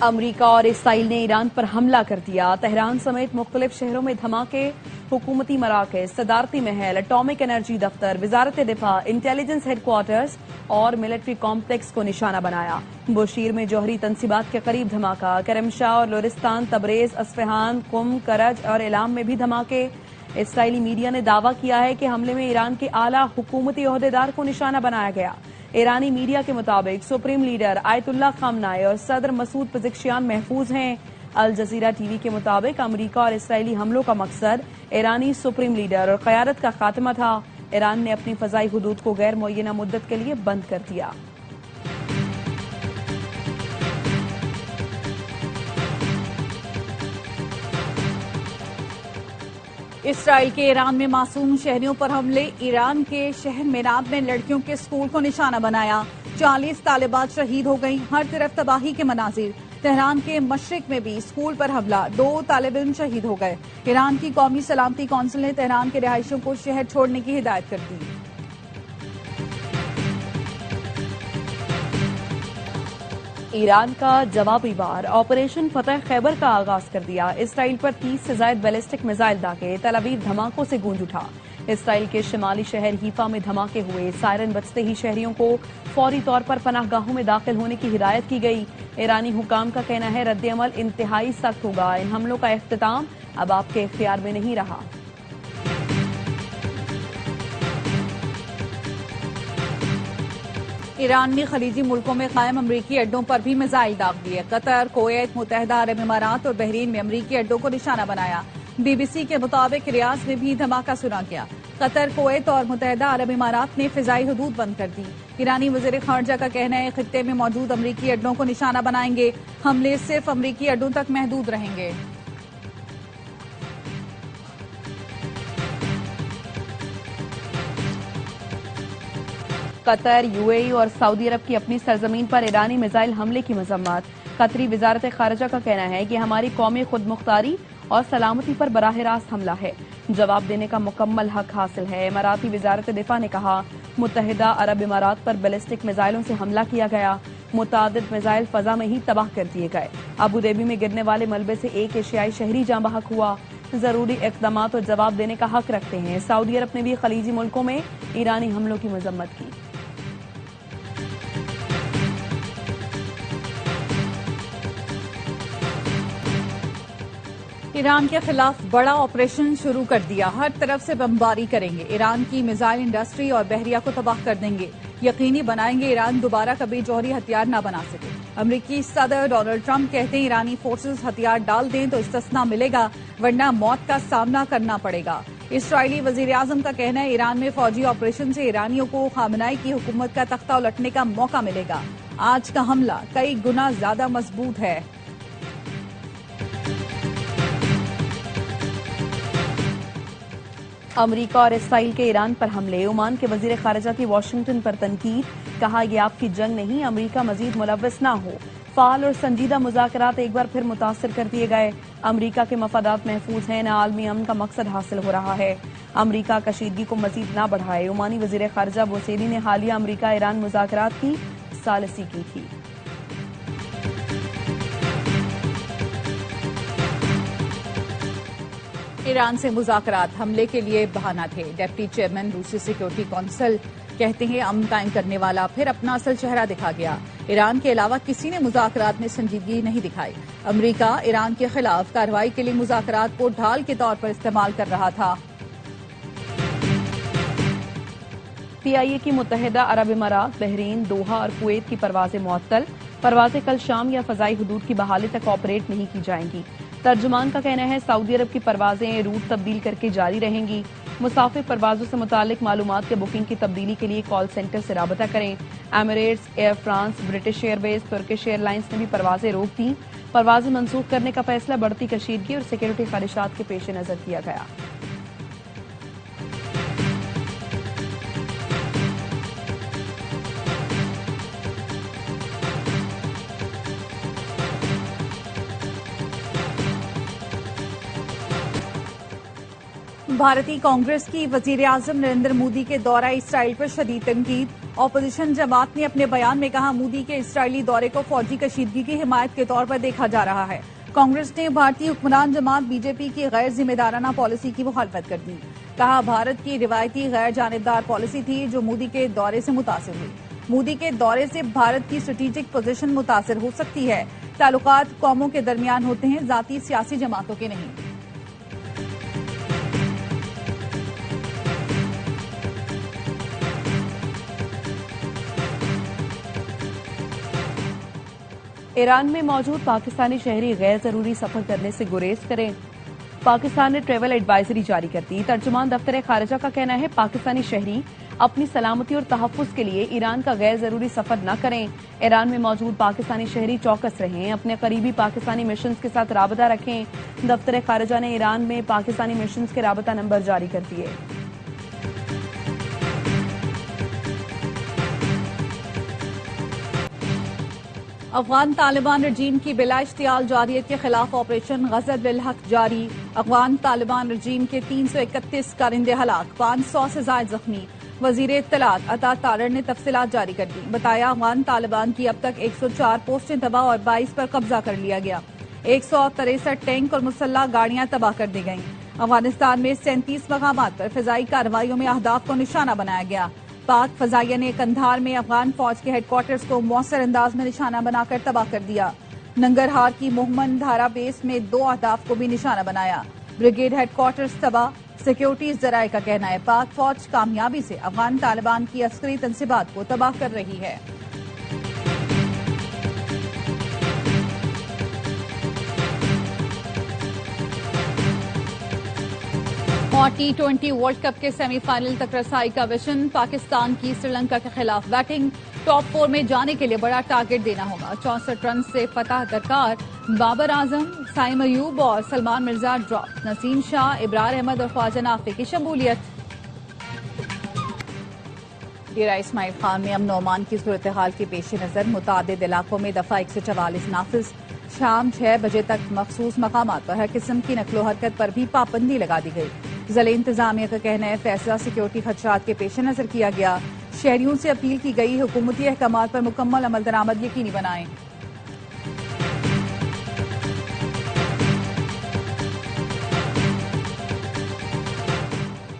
امریکہ اور اسرائیل نے ایران پر حملہ کر دیا۔ تہران سمیت مختلف شہروں میں دھماکے، حکومتی مراکز، صدارتی محل، اٹامک انرجی دفتر، وزارت دفاع، انٹیلیجنس ہیڈ کوارٹرز اور ملٹری کمپلیکس کو نشانہ بنایا۔ بوشیر میں جوہری تنصیبات کے قریب دھماکہ، کرمشاہ اور لورستان، تبریز، اصفہان، قم، کرج اور ایلام میں بھی دھماکے۔ اسرائیلی میڈیا نے دعویٰ کیا ہے کہ حملے میں ایران کے اعلیٰ حکومتی عہدیدار کو نشانہ بنایا گیا۔ ایرانی میڈیا کے مطابق سپریم لیڈر آیت اللہ خامنائی اور صدر مسعود پزشکیان محفوظ ہیں۔ الجزیرہ ٹی وی کے مطابق امریکہ اور اسرائیلی حملوں کا مقصد ایرانی سپریم لیڈر اور قیادت کا خاتمہ تھا۔ ایران نے اپنی فضائی حدود کو غیر معینہ مدت کے لیے بند کر دیا۔ اسرائیل کے ایران میں معصوم شہریوں پر حملے، ایران کے شہر میناب میں لڑکیوں کے اسکول کو نشانہ بنایا، 40 طالبات شہید ہو گئیں، ہر طرف تباہی کے مناظر۔ تہران کے مشرق میں بھی اسکول پر حملہ، 2 طالب علم شہید ہو گئے۔ ایران کی قومی سلامتی کونسل نے تہران کے رہائشیوں کو شہر چھوڑنے کی ہدایت کر دی۔ ایران کا جوابی وار، آپریشن فتح خیبر کا آغاز کر دیا۔ اسرائیل پر 30 سے زائد بیلسٹک میزائل داغے، تل ابیب دھماکوں سے گونج اٹھا۔ اسرائیل کے شمالی شہر حیفا میں دھماکے ہوئے، سائرن بجتے ہی شہریوں کو فوری طور پر پناہ گاہوں میں داخل ہونے کی ہدایت کی گئی۔ ایرانی حکام کا کہنا ہے رد عمل انتہائی سخت ہوگا، ان حملوں کا اختتام اب آپ کے اختیار میں نہیں رہا۔ ایران نے خلیجی ملکوں میں قائم امریکی اڈوں پر بھی میزائل داغ دیے۔ قطر، کویت، متحدہ عرب امارات اور بحرین میں امریکی اڈوں کو نشانہ بنایا۔ بی بی سی کے مطابق ریاض میں بھی دھماکہ سنا گیا۔ قطر، کویت اور متحدہ عرب امارات نے فضائی حدود بند کر دی۔ ایرانی وزیر خارجہ کا کہنا ہے خطے میں موجود امریکی اڈوں کو نشانہ بنائیں گے، حملے صرف امریکی اڈوں تک محدود رہیں گے۔ قطر، یو اے ای اور سعودی عرب کی اپنی سرزمین پر ایرانی میزائل حملے کی مذمت۔ قطری وزارت خارجہ کا کہنا ہے کہ ہماری قومی خود مختاری اور سلامتی پر براہ راست حملہ ہے، جواب دینے کا مکمل حق حاصل ہے۔ اماراتی وزارت دفاع نے کہا متحدہ عرب امارات پر بیلسٹک میزائلوں سے حملہ کیا گیا، متعدد میزائل فضا میں ہی تباہ کر دیے گئے۔ ابوظہبی میں گرنے والے ملبے سے ایک ایشیائی شہری جاں بحق ہوا، ضروری اقدامات اور جواب دینے کا حق رکھتے ہیں۔ سعودی عرب نے بھی خلیجی ملکوں میں ایرانی حملوں کی مذمت کی۔ ایران کے خلاف بڑا آپریشن شروع کر دیا، ہر طرف سے بمباری کریں گے، ایران کی میزائل انڈسٹری اور بحریہ کو تباہ کر دیں گے، یقینی بنائیں گے ایران دوبارہ کبھی جوہری ہتھیار نہ بنا سکے۔ امریکی صدر ڈونلڈ ٹرمپ کہتے ہیں ایرانی فورسز ہتھیار ڈال دیں تو استثناء ملے گا، ورنہ موت کا سامنا کرنا پڑے گا۔ اسرائیلی وزیر اعظم کا کہنا ہے ایران میں فوجی آپریشن سے ایرانیوں کو خامنائی کی حکومت کا تختہ الٹنے کا موقع ملے گا۔ آج کا حملہ کئی گنا زیادہ مضبوط ہے۔ امریکہ اور اسرائیل کے ایران پر حملے، عمان کے وزیر خارجہ کی واشنگٹن پر تنقید، کہا یہ آپ کی جنگ نہیں، امریکہ مزید ملوث نہ ہو۔ فعال اور سنجیدہ مذاکرات ایک بار پھر متاثر کر دیے گئے، امریکہ کے مفادات محفوظ ہیں، نہ عالمی امن کا مقصد حاصل ہو رہا ہے، امریکہ کشیدگی کو مزید نہ بڑھائے۔ عمانی وزیر خارجہ بوسیری نے حالیہ امریکہ ایران مذاکرات کی ثالثی کی تھی۔ ایران سے مذاکرات حملے کے لیے بہانہ تھے، ڈپٹی چیئرمین روسی سیکورٹی کونسل کہتے ہیں امن قائم کرنے والا پھر اپنا اصل چہرہ دکھا گیا، ایران کے علاوہ کسی نے مذاکرات میں سنجیدگی نہیں دکھائی، امریکہ ایران کے خلاف کارروائی کے لیے مذاکرات کو ڈھال کے طور پر استعمال کر رہا تھا۔ پی آئی اے کی متحدہ عرب امارات، بحرین، دوحہ اور کویت کی پروازیں معطل، پروازیں کل شام یا فضائی حدود کی بحالی تک آپریٹ نہیں کی جائیں گی۔ ترجمان کا کہنا ہے سعودی عرب کی پروازیں روٹ تبدیل کر کے جاری رہیں گی، مسافر پروازوں سے متعلق معلومات کے بکنگ کی تبدیلی کے لیے کال سینٹر سے رابطہ کریں۔ Emirates, Air France, British Airways, Turkish Airlines نے بھی پروازیں روک دیں، پروازیں منسوخ کرنے کا فیصلہ بڑھتی کشیدگی اور سیکورٹی خدشات کے پیش نظر کیا گیا۔ بھارتی کانگریس کی وزیر اعظم نریندر مودی کے دورہ اسرائیل پر شدید تنقید، اپوزیشن جماعت نے اپنے بیان میں کہا مودی کے اسرائیلی دورے کو فوجی کشیدگی کی حمایت کے طور پر دیکھا جا رہا ہے۔ کانگریس نے بھارتی حکمران جماعت بی جے پی کی غیر ذمہ دارانہ پالیسی کی مخالفت کر دی۔ کہا بھارت کی روایتی غیر جانبدار پالیسی تھی جو مودی کے دورے سے متاثر ہوئی۔ مودی کے دورے سے بھارت کی اسٹریٹجک پوزیشن متاثر ہو سکتی ہے۔ تعلقات قوموں کے درمیان ہوتے ہیں، ذاتی سیاسی جماعتوں کے نہیں۔ ایران میں موجود پاکستانی شہری غیر ضروری سفر کرنے سے گریز کریں۔ پاکستان نے ٹریول ایڈوائزری جاری کر دی۔ ترجمان دفتر خارجہ کا کہنا ہے پاکستانی شہری اپنی سلامتی اور تحفظ کے لیے ایران کا غیر ضروری سفر نہ کریں۔ ایران میں موجود پاکستانی شہری چوکس رہیں، اپنے قریبی پاکستانی مشنز کے ساتھ رابطہ رکھیں۔ دفتر خارجہ نے ایران میں پاکستانی مشنز کے رابطہ نمبر جاری کر دیے۔ افغان طالبان رجیم کی بلا اشتعال جارحیت کے خلاف آپریشن غزل للحق جاری۔ افغان طالبان رجیم کے 331 کارندے ہلاک، 500 سے زائد زخمی۔ وزیر اطلاعات عطا تالر نے تفصیلات جاری کر دی۔ بتایا افغان طالبان کی اب تک 104 پوسٹیں تباہ اور 22 پر قبضہ کر لیا گیا۔ 163 ٹینک اور مسلح گاڑیاں تباہ کر دی گئیں۔ افغانستان میں 37 مقامات پر فضائی کارروائیوں میں اہداف کو نشانہ بنایا گیا۔ پاک فضائیہ نے کندھار میں افغان فوج کے ہیڈ کوارٹرز کو مؤثر انداز میں نشانہ بنا کر تباہ کر دیا۔ ننگرہار کی موہمن دھارا بیس میں 2 اہداف کو بھی نشانہ بنایا۔ بریگیڈ ہیڈ کوارٹرز تباہ۔ سیکیورٹی ذرائع کا کہنا ہے پاک فوج کامیابی سے افغان طالبان کی عسکری تنصیبات کو تباہ کر رہی ہے۔ اور T20 ورلڈ کپ کے سیمی فائنل تک رسائی کا وژن، پاکستان کی سری لنکا کے خلاف بیٹنگ، ٹاپ 4 میں جانے کے لیے بڑا ٹارگٹ دینا ہوگا۔ 64 رن سے فتح درکار، بابر اعظم، سائم ایوب اور سلمان مرزا ڈراپ، نسیم شاہ، ابرار احمد اور خواجہ نافع کی شمولیت۔ ڈیرہ اسماعیل خان میں امن و امان کی صورتحال کے پیش نظر متعدد علاقوں میں دفعہ 144 نافذ۔ شام 6 بجے تک مخصوص مقامات پر ہر قسم کی نقل و حرکت پر بھی پابندی لگا دی گئی۔ ضلع انتظامیہ کا کہنا ہے فیصلہ سیکیورٹی خدشات کے پیش نظر کیا گیا۔ شہریوں سے اپیل کی گئی حکومتی احکامات پر مکمل عمل درآمد یقینی بنائیں۔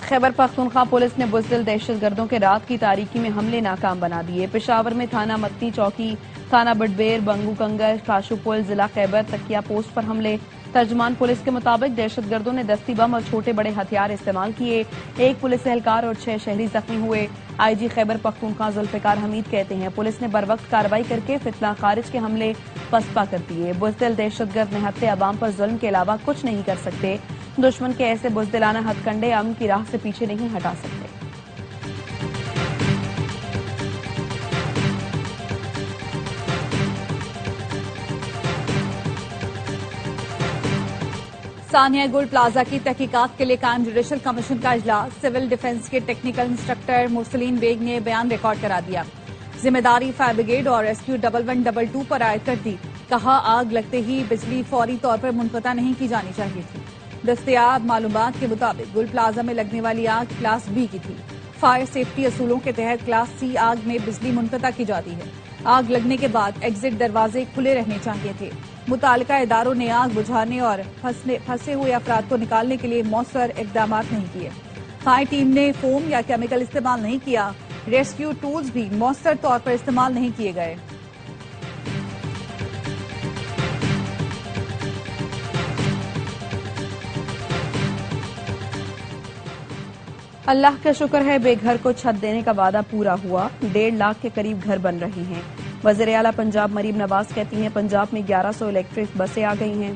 خیبر پختونخوا پولیس نے بزدل دہشت گردوں کے رات کی تاریکی میں حملے ناکام بنا دیے۔ پشاور میں تھانہ متنی چوکی، تھانہ بڈبیر، بنگو کنگر، کاشو پل، ضلع خیبر تکیہ پوسٹ پر حملے۔ ترجمان پولیس کے مطابق دہشت گردوں نے دستی بم اور چھوٹے بڑے ہتھیار استعمال کیے۔ 1 پولیس اہلکار اور 6 شہری زخمی ہوئے۔ آئی جی خیبر پختونخوا ذوالفقار حمید کہتے ہیں پولیس نے بروقت کارروائی کر کے فتنہ خارج کے حملے پسپا کر دیے۔ بزدل دہشت گرد نہتے عوام پر ظلم کے علاوہ کچھ نہیں کر سکتے۔ دشمن کے ایسے بزدلانہ ہتھ کنڈے امن کی راہ سے پیچھے نہیں ہٹا سکتے۔ ثانیہ گل پلازا کی تحقیقات کے لیے قائم جوڈیشل کمیشن کا اجلاس، سول ڈیفنس کے ٹیکنیکل انسٹرکٹر مرسلین بیگ نے بیان ریکارڈ کرا دیا۔ ذمہ داری فائر بریگیڈ اور ریسکیو 1122 پر عائد کر دی۔ کہا آگ لگتے ہی بجلی فوری طور پر منقطع نہیں کی جانی چاہیے تھی۔ دستیاب معلومات کے مطابق گل پلازا میں لگنے والی آگ کلاس بی کی تھی۔ فائر سیفٹی اصولوں کے تحت کلاس سی آگ میں بجلی منقطع کی جاتی ہے۔ آگ لگنے کے بعد ایگزٹ دروازے کھلے رہنے چاہیے تھے۔ متعلقہ اداروں نے آگ بجھانے اور پھنسے ہوئے افراد کو نکالنے کے لیے مؤثر اقدامات نہیں کیے۔ فائر ٹیم نے فوم یا کیمیکل استعمال نہیں کیا۔ ریسکیو ٹولز بھی مؤثر طور پر استعمال نہیں کیے گئے۔ اللہ کا شکر ہے بے گھر کو چھت دینے کا وعدہ پورا ہوا، 1.5 لاکھ کے قریب گھر بن رہے ہیں۔ وزیر اعلیٰ پنجاب مریم نواز کہتی ہیں پنجاب میں 1100 الیکٹرک بسیں آ گئی ہیں،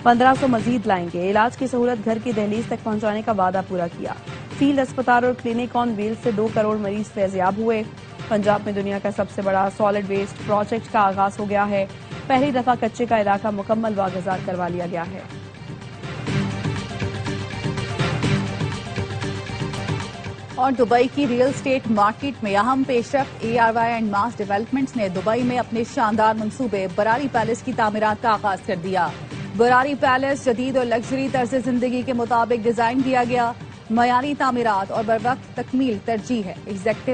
1500 مزید لائیں گے۔ علاج کی سہولت گھر کی دہلیز تک پہنچانے کا وعدہ پورا کیا۔ فیلڈ اسپتال اور کلینک آن ویل سے 2 کروڑ مریض فیضیاب ہوئے۔ پنجاب میں دنیا کا سب سے بڑا سالڈ ویسٹ پروجیکٹ کا آغاز ہو گیا ہے۔ پہلی دفعہ کچے کا علاقہ مکمل واگزار کروا لیا گیا ہے۔ اور دبئی کی ریل اسٹیٹ مارکیٹ میں اہم پیش رفت ARY اینڈ ماس ڈیولپمنٹس نے دبئی میں اپنے شاندار منصوبے براری پیلس کی تعمیرات کا آغاز کر دیا۔ براری پیلس جدید اور لگژری طرز زندگی کے مطابق ڈیزائن کیا گیا، معیاری تعمیرات اور بروقت تکمیل ترجیح ہے۔ ایگزیکٹو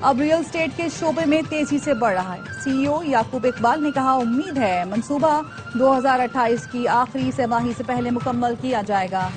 اب ریئل اسٹیٹ کے شعبے میں تیزی سے بڑھ رہا ہے۔ CEO یعقوب اقبال نے کہا امید ہے منصوبہ 2028 کی آخری سہ ماہی سے پہلے مکمل کیا جائے گا۔